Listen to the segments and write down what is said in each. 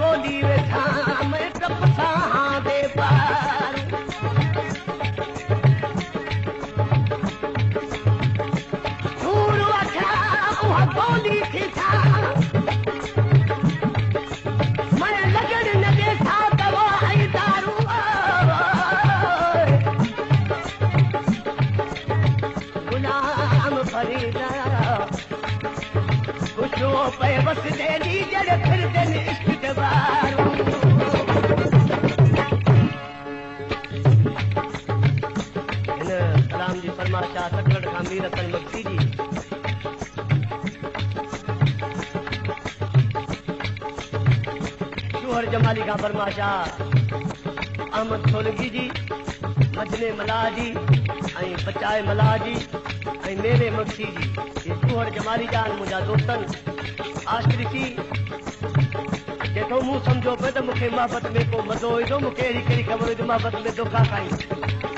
बोली वेठा मैं टप सां दे पार सूर वठा उहा बोली थी था मैं लगन न देखा दवा ऐं दारू गुलाम फरीदा खुशो पे बस देली जड़ फिर दिन इश्क दबारू इन कलाम जी फरमाशा सकलड़ खां मीर अकल मक्सी जी शोहर जमाली खां फरमाशा अहमद सोलगी जी मजने मला जी ऐं बचाए मला जी ऐं मेरे मक्सी जी ये शोहर जमाली जान मुंहिंजा दोस्तनि आशिक़ी थी जेको मूं सम्झो पियो त मूंखे मोहबत में को मज़ो ईंदो मूंखे अहिड़ी कहिड़ी ख़बर हुई त मोहबत में धोखा खाई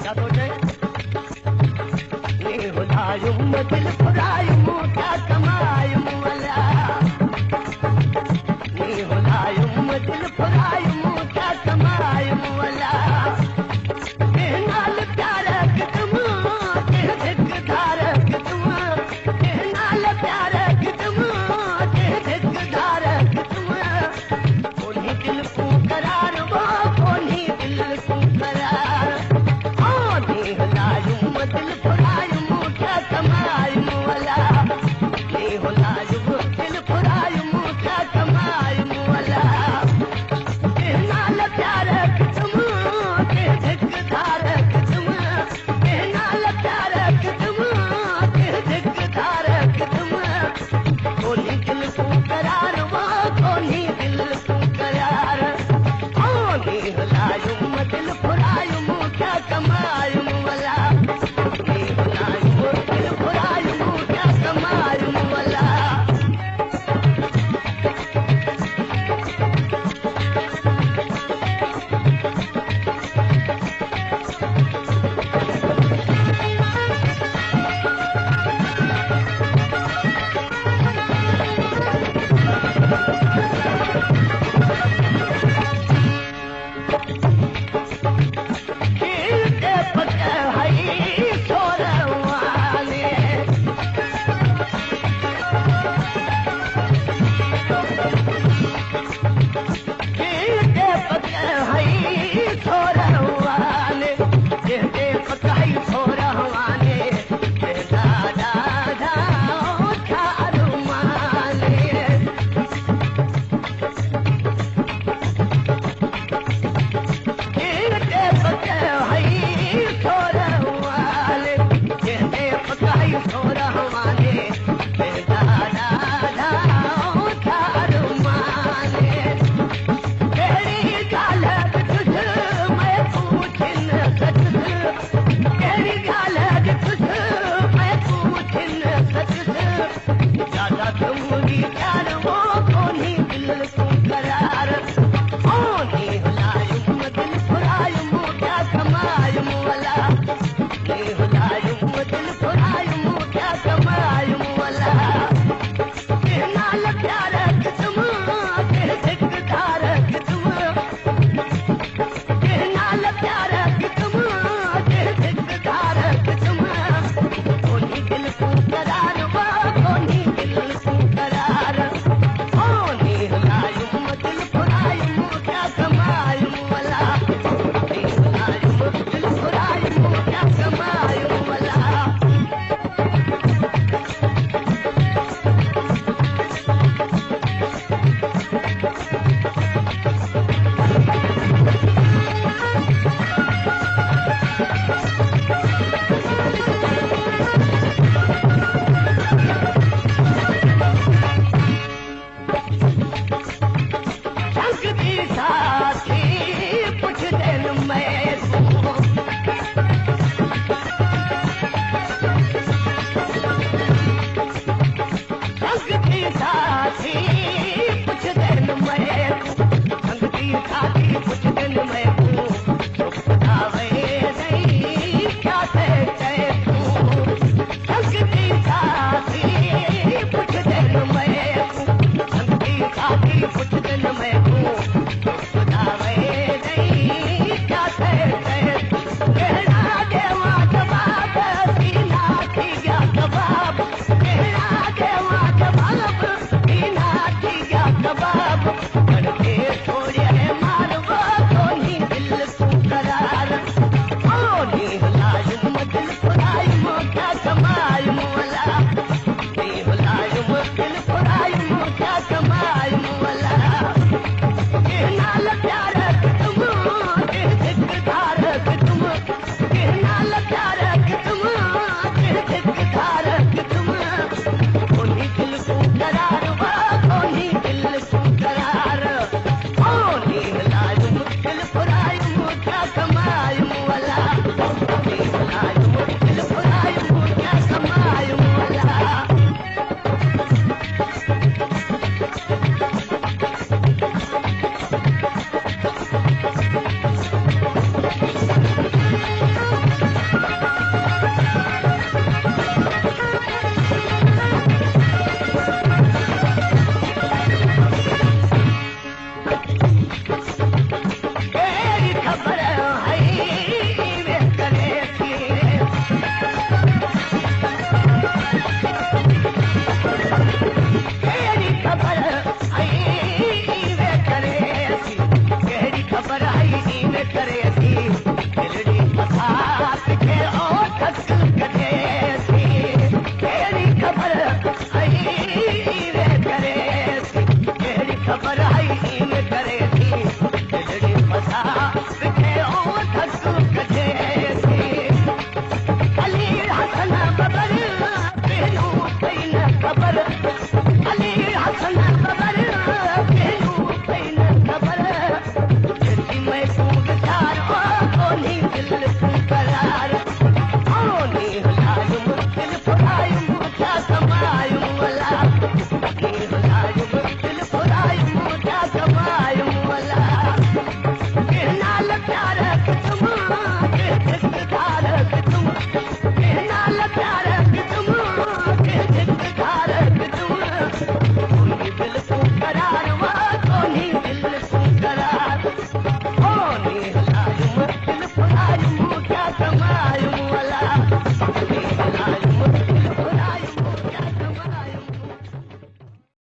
छा थो चए दिल फुरायूं छा